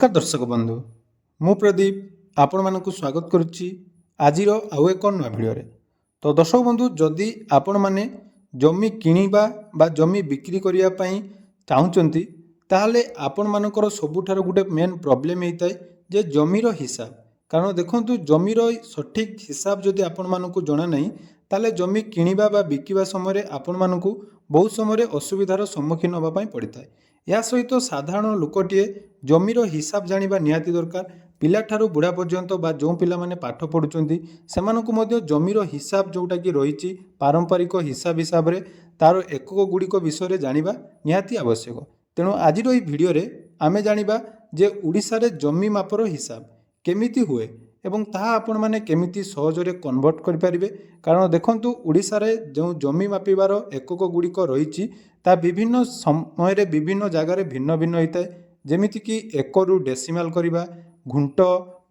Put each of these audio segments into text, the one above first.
नमस्कार दर्शक बंधु मु प्रदीप आपण मानक स्वागत करुच्ची आज आउ एक नया भिडियो तो दर्शक बंधु जदि आपण मैंने जमी किणवा बा जमी बिक्री करने चाहते ताहले आपण मानकर सबुठार गोटे मेन प्रोब्लेम होता है जे जमीर हिसाब। कारण देखो जमीर सठिक हिसाब जदि आपण मानक जना ना ताले जमी किणवा बा बिकिवा समय आपण मानक बहुत समय असुविधार सम्मुखीन होगापाई पड़ता है। या सहित साधारण लोकटे जमीर हिसाब जानिबा निहाती दरकार। पिला ठारू बुढ़ा पर्यंत बा जो पिला माने पाठ पढ़ुचंती सेमानकु मध्य जमीर हिसाब जोटा कि रही पारंपरिक हिसाब रे तार एकक गुड़िक विषय जानिबा निहाती आवश्यक। तेणु आज भिडियो रे आमे जानिबा जे उड़ीसा रे जमी मापर हिसाब केमिति हुए एवं ताहा आपण माने केमिति सहजरे कन्वर्ट करि परिबे। कारण देखंतु उड़ीसा रे जो जमी मापिबार एकक गुड़िक रही ता विभिन्न समय रे विभिन्न जगार भिन्न भिन्न होता है। जेमिति कि एकरु डेसिमाल करिबा, घुंट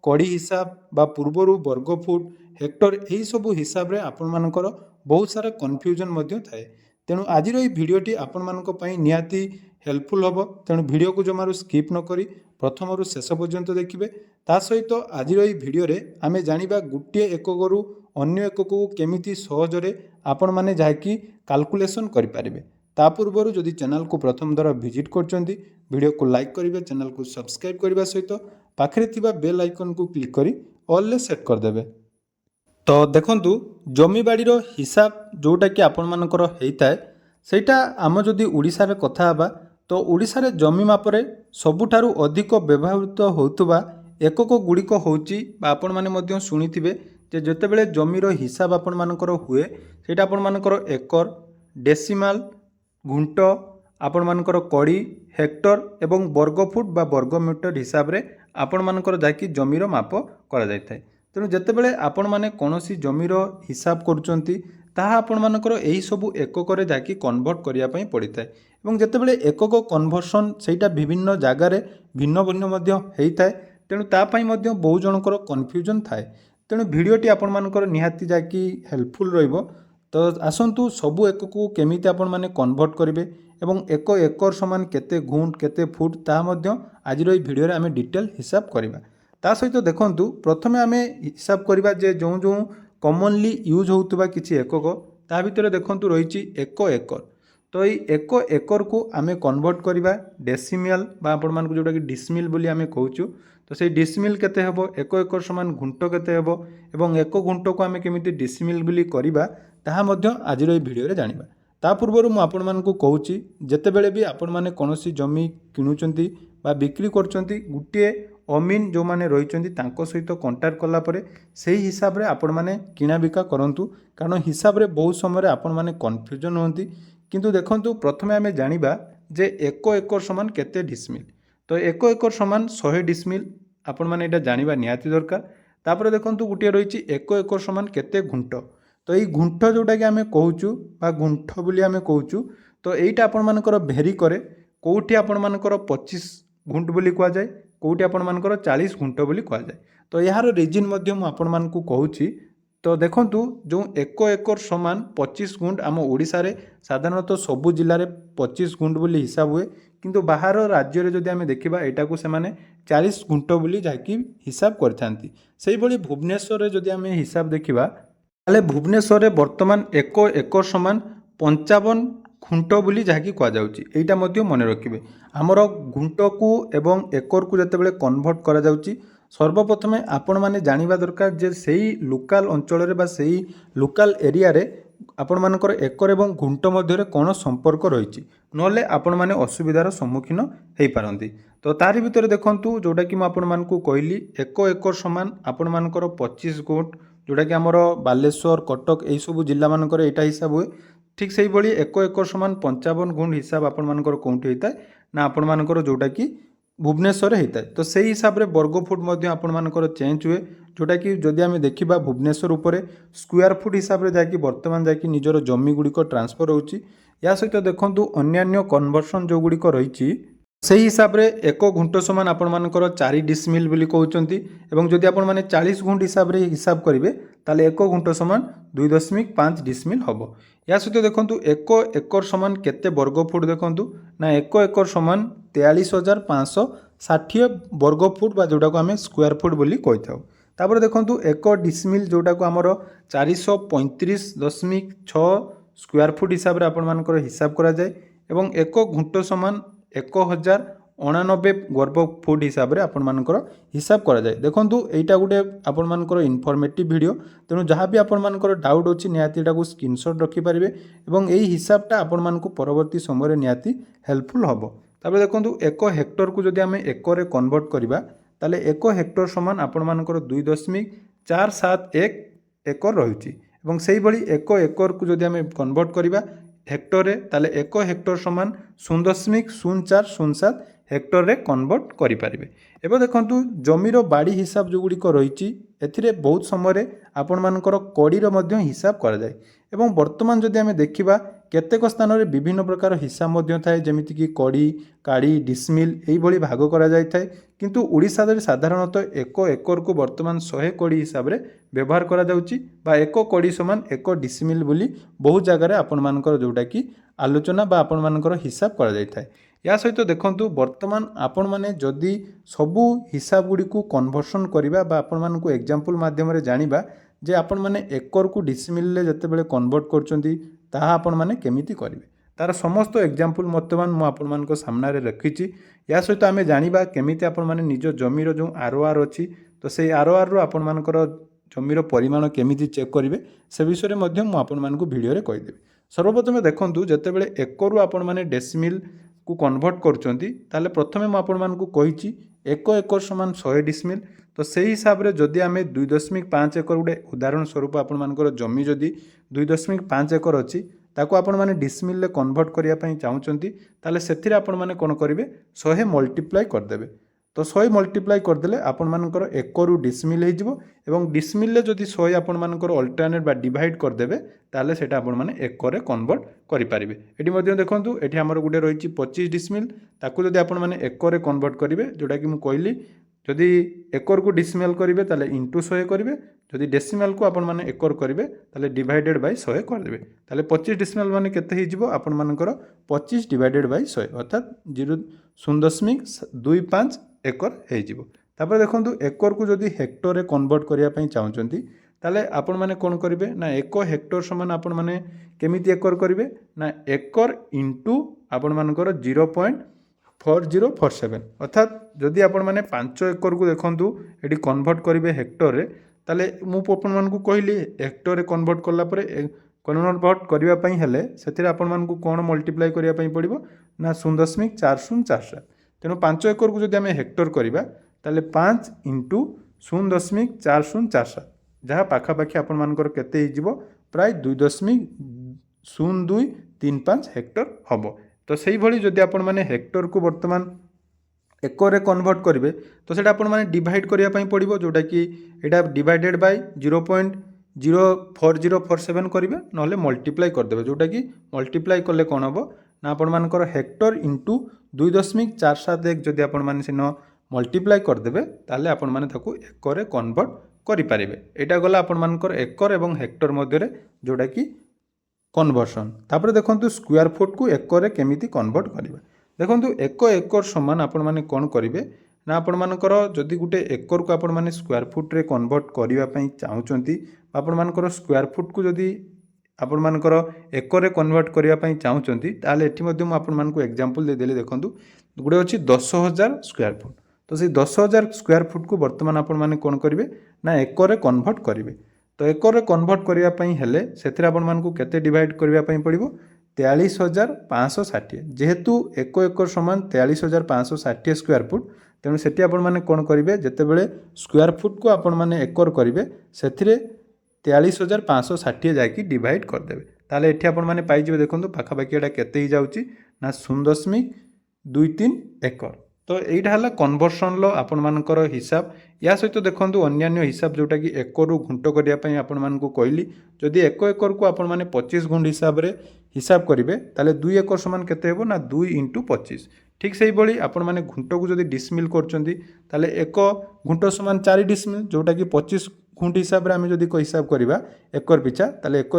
कड़ी हिसाब बा पूर्वरु वर्ग फुट हेक्टर यही सबू हिसाब रे आपण मानकर बहुत सारा कन्फ्यूजन मध्य थाए। तेणु आज भिडियोटी आपण मानक पई निहाती हेल्पफुल हम। तेणु भिडियो को जमारू स्किप न करी प्रथम रु शेष पर्यंत देखिए। ता सहित आज भिडियो रे आमे जानिबा गोटे एककरू अन्य एकक को केमिति सहजरे आपण माने जाकी कैलकुलेशन करि परिबे। ता पूर्व जदि चैनल को प्रथम दर विजिट करचंती वीडियो को लाइक करेंगे, चैनल को सब्सक्राइब करने सहित पाखरे थिबा बेल आइकन को क्लिक करी ऑल सेट करदेवे। तो देखंतु जमी बाड़ीर हिसाब जोटा कि आपण मानकर होता है सेटा आम जदि उड़ीसा रे कथा हबा तो उड़ीसा रे जमी मापरे सबुठारु अधिक व्यवहृत होतुबा एकक गुड़िक होउची बा आपण माने मध्य शुणिथिबे जे जेतेबेले जमीर हिसाब आपण मानकर हुए सेटा आपण मानकर एकर, डेसिमाल, घुंट, आपण मानकर कड़ी, हेक्टर एवं वर्ग फुट बा वर्ग मीटर हिसाब रे आपण मानकर जाकी जमीर माप करा जाय थाए। तेणु जेतेबेले आपण माने कोनोसी जमीर हिसाब करूचंती ताहा आपण मानकर एही सबु एकक रे जाकी कन्वर्ट करिया पई पड़िथाए। एवं जेतेबेले एकक कन्वर्सन सेटा विभिन्न जगार भिन्न भिन्न मध्य हेइथाए। तेणु ता पई मध्य बहु जनकर कन्फ्यूजन थाए। तेणु भिडियोटी आपण मानकर निहाती जाकी हेल्पफुल रहिबो। तो आसंतु सबु एकक को केमिति आपण माने कन्वर्ट करिवे एवं एक एकर समान केते घुंट केते फुट ता मध्य आज भिडियो रे आमे डिटेल हिसाब करिबा। ता सहित देखंतु प्रथमे आमे हिसाब करिबा जे जो जो कॉमनली यूज होतबा किछि एकक ता भितरे देखंतु रहिछि एक एकर। तो ये एक एकर को आमे कन्वर्ट करिबा डेसिमल बा आपण मानकु जोटा कि डिसमिल बोली आमे कहूछु। तो से डिसमिल केते हेबो, एक एकर समान घुंट केते हेबो एवं एक घुंट को आमे केमिति डिसमिल बोली करिबा ताहा मध्य आज भिडियो रे जानिबा। ता पूर्व मु आपण मानकु कहूछि जेतेबेले भी आपण माने कोनोसी जमी किणुचंती बा बिक्री करचंती गुटिए अमीन जो माने रहिचंती तांको सहित कांटेक्ट कला परे सेही हिसाब रे आपण माने किणा बिका करंतु। कारण हिसाब रे बहुत समय आपण माने कन्फ्यूजन होंती। किंतु देखंतु प्रथमे आमे जानिबा जे एक एकर समान केते डिसमिल। तो एक एकर समान 100 डिसमिल आपण माने एटा जानिबा निहाती दरकार। तापर देखंतु गुटिए रहिछि एक एकर समान केते घुंट। तो ये घुंट जोटा कि आमे कहूचु बा घुंट बोली आमे कहूचु तो एटा आपण मानकर भेरी करे कोठी आपण मानकर 25 घुंट बोली कहा जाए, कोठी आपण मानकर 40 घुंट बोली कहा जाए। तो यार रीजन मध्य मु आपण मानकु कहूची। तो देखंतु जो एक एकर समान 25 गुंट आम ओडिसा रे साधारणतः सबु जिल्ला रे 25 गुंट बोली हिसाब हुए। किंतु बाहर राज्य रे जदि आमे देखिबा एटा को से माने 40 गुंट बोली जाकी हिसाब करथांती। सेही भली भुवनेश्वर रे जदि आमे हिसाब देखिबा ताले भुवनेश्वर रे वर्तमान एक एकर समान 55 घुंट बोली जहाँकि कहुच्छी। एटा मध्य मन रखिए आमर घुंट को एवं एकर को जितेबाला कन्वर्ट करा जाउची सर्वप्रथमे आपण माने जानिबा दरकार जे सेही लोकल अंचल रे बा सेही लोकल एरिया रे आपण मानकर एकर एवं घुंट मध्य रे कोन संपर्क रहिछि नले आपण माने असुविधार सम्मुखीन हेई पारंती। तो तारि भितर देखंतु जोटा कि म आपण मानकु कहली एक एकर समान आपण मानकर 25 गुंट जोटा कि आमर बालेश्वर कटक एई सब जिल्ला मानकर एटा हिसाब हुए। ठीक से भाई एक एकर समान 55 गुंट हिसाब आपण मानकर कोउठी होता है ना आपण मानकर जोटा कि भुवनेश्वर होता है। तो सही हिसाब रे वर्ग फुट मध्य आपण मानकर चेंज हुए जोटा कि जदि आमे देखिबा भुवनेश्वर उपरे स्क्वायर फुट हिसाब रे जाकी वर्तमान जाकी निजर जमी गुड़िक ट्रांसफर होउची। या सहित देखंतु अन्यान्य कन्वर्सन जो गुड़िक रहिछि सही हिसाब रे एक घुंट समान आपण मानकर 4 डिसमिल बोली कहउचंती एवं जदि आपण माने 40 गुंट हिसाब रे हिसाब करिवे ताले एक घुंट समान 2.5 डिसमिल हबो। या सहित देखंतु एक एकर समान केते वर्ग फुट देखंतु ना एक एकर समान 43,500 ଷାଠିଏ ବର୍ଗ ଫୁଟ ବା जोटा को आम स्क्वायर फुट बोली कही था। तापर देखो एक डिसमिल जोटा को आमर 435.6 स्क्वायर फुट हिसाब से आपर हिसाब करा जाए एवं एक घुंट समान 1089 वर्ग फुट हिसाब से आपर हिसाब करा जाए। देखो यहाँ गोटे आपर इनफॉर्मेटिव वीडियो तेणु जहाँ भी आपर डाउट अच्छी निहाती को स्क्रीनशॉट रखिपारे और यही हिसाबटा आपण परवर्ती समय निहाती हेल्पफुल हम। तापर देखो एक हेक्टर को जदि आम एकर कन्वर्ट करवा ताले एक हेक्टर समान आपर 2.471 एकर रही एक एकर को जदि आम कन्वर्ट करवा हेक्टर रे ताले एक हेक्टर समान 0.0407 हेक्टर रे कन्वर्ट करें। एवं देखो जमीर बाड़ी हिसाब जो गुड़िक रही एथिरे बहुत समय आपण मानकर कड़ीर हिसाब करा जाए एवं वर्तमान जदि आम देखा केतेक स्थान में विभिन्न प्रकार हिसाब थाए जमीती कि कड़ी काड़ी डिसमिल यही भाग करा जाए थाए किंतु ओडिशा रे साधारणतः एक एकर को वर्तमान 100 कड़ी हिसाब से व्यवहार करा जाउची बा एक कड़ी समान एक डिसमिल बोली बहुत जगह आपण मानकर जोटा कि आलोचना बा आपण मानकर हिसाब करा जाए थाए। या सहित देखंतु वर्तमान आपण माने जदि सबू हिसाब गुडी को कन्वर्सन करिबा बा आपण मानकु एग्जांपल माध्यम रे जानिबा जे आपण माने एकर को डिसमिल ले जते बेले कन्वर्ट करचंती ताहा आपण माने केमिति करिवे तार समस्त एग्जांपल वर्तमान मु आपण मानक सामना रे रखिछि। या सहित आमे जानिबा केमिति आपण माने निज जमीर जो आरओआर अछि तो सेही आरओआर रो आपण मानकर जमीर परिमाण केमिति चेक करिवे से विषय में मु आपण मानकु वीडियो रे कहि देबी। सर्वप्रथम देखंतु जते बेले एकर आपण माने डेसिमिल को कन्वर्ट करचंती ताले प्रथमे मु आपण मानकु कहिछि एक एकर समान 100 डिसमिल तो से हिसाब रे जदि आमे 2.5 एकर गोटे उदाहरण स्वरूप आपण मानकर जमी जदि 2.5 एकर अच्छी ताको आपण माने डिसमिल कन्वर्ट करिया पई चाहुचंती ताले सेथिरे आपण माने कोन करिवे 100 मल्टीप्लाई कर देबे तो 100 मल्टीप्लाई कर देले आपण मानकर एकरु डिसमिल हे जिवो एवं डिसमिल ले जदि 100 आपण मानकर अल्टरनेट बा डिवाइड कर देबे ताले सेटा आपण माने एकर रे कन्वर्ट करि पारिबे। एठी मध्ये देखंतु एठी हमर गुटे रहिछि 25 डिसमिल ताकू जदि आपण माने एकर रे कन्वर्ट करिवे जोटा कि मु कहली जदि एकर को डिसमिल करेंगे ताले इंटू 100 करेंगे जदि डेसिमल को आपण माने एकर करेंगे ताले डिवाइडेड बाय 100 कर देबे ताले 25 डेसिमल माने केते हि जिवो आपण मानकर 25 डिवाइडेड बाय 100 अर्थात 0.25 एकर हे जिवो। तापर देखंतु एकर को जदि हेक्टर रे कन्वर्ट करिया पई चाहुचंती ताले आपण माने कोन करिवे ना एक हेक्टर समान आपण माने केमिति एकर करिवे ना एकर इंटू आपण मानकर 0.4047 अर्थात जदि आपण माने 5 एकर को देखंतु एटी कन्वर्ट करिवे हेक्टर रे ताले मु आपण मानकु कहली हेक्टर रे कन्वर्ट करला परे कन्वर्ट करिवा पई हेले सेथिरे आपण मानकु कोन मल्टीप्लाई करिया पई पड़िबो ना 0.4047 तेणु 5 एकर को जदि आमे हेक्टर करिवा ताले 5 इंटू 0.4047 जहाँ पाखापाखि आपण मानकर केते हि जिवो प्राय 2.0235 हेक्टर हबो। तो सेही भली जदि आपण माने हेक्टर को वर्तमान एकर रे कन्वर्ट करेंगे तो सेटा आपण माने डिवाइड करिया पई पड़िबो जोटा कि एटा डिवाइडेड बाय 0.04047 करेंगे नहले मल्टीप्लाई कर देबे जोटा कि मल्टीप्लाई करले कोन हबो ना आपण मानकर हेक्टर इंटू 2.471 जदि आपण माने सिनो मल्टीप्लाई कर देबे ताले आपण माने ताकू एकर रे कन्वर्ट करि पारिबे। एटा गला आपण मानकर एकर एवं हेक्टर मध्य रे जोटा कि कन्वर्सन। तापर देखंतु स्क्वायर फुट को एकर रे केमिति कन्वर्ट करिबा देखंतु एक एकर समान आपण माने कोन करिवे ना आपण मानकर जदि गुटे एकर को आपण माने स्क्वायर फुट रे कन्वर्ट करिवा पई चाहुचंती आपण मानकर स्क्वायर फुट को जदि आपण मानकर एकर रे कन्वर्ट करिवा पई चाहुचंती ताले एठी मध्ये मु आपण मानकु एग्जांपल दे देले देखंतु गुटे अछि 10000 स्क्वायर फुट तो से 10000 स्क्वायर फुट को वर्तमान आपण माने कोन करिवे ना एकर रे कन्वर्ट करिवे तो एकर रे कन्वर्ट करिवा पई हेले सेथिरे आपण मानकु केते डिवाइड करिवा पई पड़िबो 43560 जेहेतु एक एकर समान 43560 स्क्वायर फुट तेणु सेठी आपण माने कोन करिवे जते बेले स्क्वायर फुट को आपण माने एकर करिवे सेथिरे 43560 जाकी डिवाइड कर देबे ताले एठी आपण माने पाइ जिवे देखंतु पाखा पाखी एटा केते हि जाउची ना 0.23 एकर। तो यहीटा है कन्वर्सन लो आपण मानकर हिसाब। या सहित देखंतु अन्यान्य हिसाब जोटा कि एकरु घुंट करिया पई आपण मानकु कहली जदि एक एकर को आपण माने 25 गुंठ हिसाब रे हिसाब करिवे ताले 2 एकर समान केते हेबो ना 2 × 25 ठीक सेही भली आपण माने घुंट को जदि डिसमिल करचंती ताले एक घुंट समान 4 डिसमिल जोटा कि 25 गुंठ हिसाब रे आमे जदि को हिसाब करिवा एकर पिछा ताले एक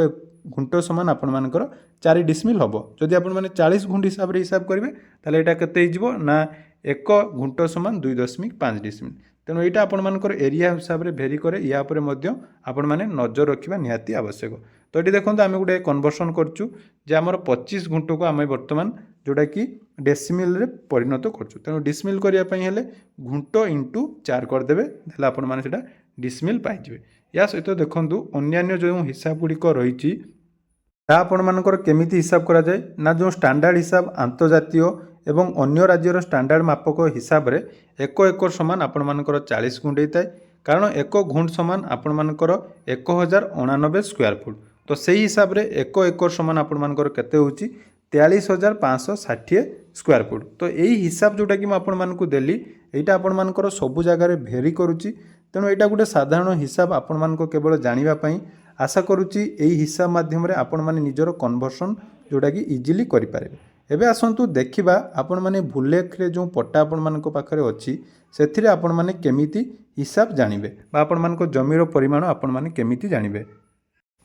घुंट समान आपण मानकर 4 डिसमिल हबो जदि आपण माने 40 गुंठ हिसाब रे हिसाब करिवे ताले एटा केते हिजबो ना एक घुंट समान 2.5 डिसमिल। तेणु यहाँ आपर एरिया हिसाब से भेरी करे या आपण मैंने नजर रखा निहाती आवश्यक। तो ये देखो आम गोटे कन्वर्सन करुँ जे आमर 25 घुंट को आम बर्तमान जोटा कि डेसिमिल रे परिणत करुँ। तेणु डिसमिल करने घुंट इंटू 4 करदे आपटा डिसमिल पाइबे। या सहित देखो अन्य जो हिसाब गुड़िक रही आपणकर केमिति हिसाब करा जाए ना जो स्टैंडर्ड हिसाब अंतर्जातीय एवं अन्य राज्यर स्टैंडर्ड मापक हिसाब रे 1 एकर समान आपणकर 40 गुंठ होता है। कारण 1 घुंट समान आपणकर 1089 स्क्वायर फुट। तो सही हिसाब रे 1 एकर समान आपणकर केते होची 43,560 स्क्वायर फुट। तो यही हिसाब जोटा कि आपको देली यहाँ आपर सबू जगार भेरी करुच्ची। तेणु यहाँ गोटे साधारण हिसाब आपण केवल जानापी आशा करुच्ची यही हिसाब माध्यम आपण मैंने निजर कन्वर्सन जोटा कि इजिली करें। एबे आसतु देखा आपण मैंने भूलेख जो पट्टा आपण मान पाखे अच्छी से आपण मैंने केमिति हिसाब जानवे आपण जमीर परिमाण आपण मैंने केमिति जानवे।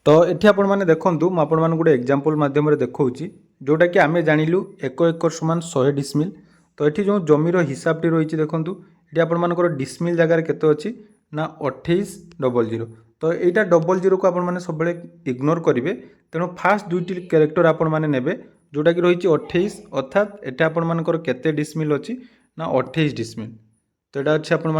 तो ये आपण मैंने देखूँ मुझे गोटे एग्जांपल माध्यम देखा जोटा कि आम जानिलु 1 एकर समान 100 डिसमिल। तो ये जो जमीर हिसाब टी रही देखूँ ये आपर डिसमिल जगार केते अच्छी ना 2800। तो यहाँ 00 को आपने सब इग्नोर करेंगे। तेणु फास्ट दुईटी क्यारेक्टर आपण मैंने नेबे जोटा कि रही 28 अर्थात यहाँ आपर केते डिसमिल अच्छी ना 28 डिसमिल। तो यहाँ अच्छे आपर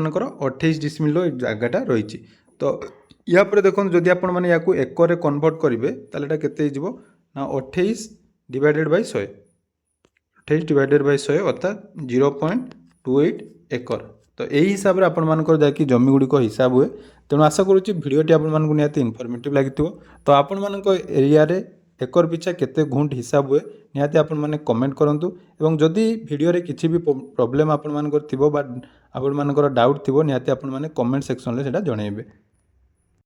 28 डिसमिल जगटा रही। तो या देखो जदि आपण मैंने या एकर कन्वर्ट करेंगे ताले केते ना 28 डिवाइडेड बाय 100 28 डिवाइडेड बाय 100 अर्थात 0.28 एकर। तो यही हिसाब से आपर जाकि जमी गुड़िक हिसाब हुए। तेणु आशा करुच्ची भिडटी आपको निहाती इनफर्मेटिव लगी। तो आपण एरिया रे एकर पिछा केते घुंट हिसाब हुए निहाती आपण मैंने कमेंट करूँ। एवं जदि वीडियो रे किसी भी प्रॉब्लम आपण मानकर थिबो बा आपण मानकर डाउट थिबो निहाती आपण मैंने कमेंट सेक्शन रे सेटा जणाइबे।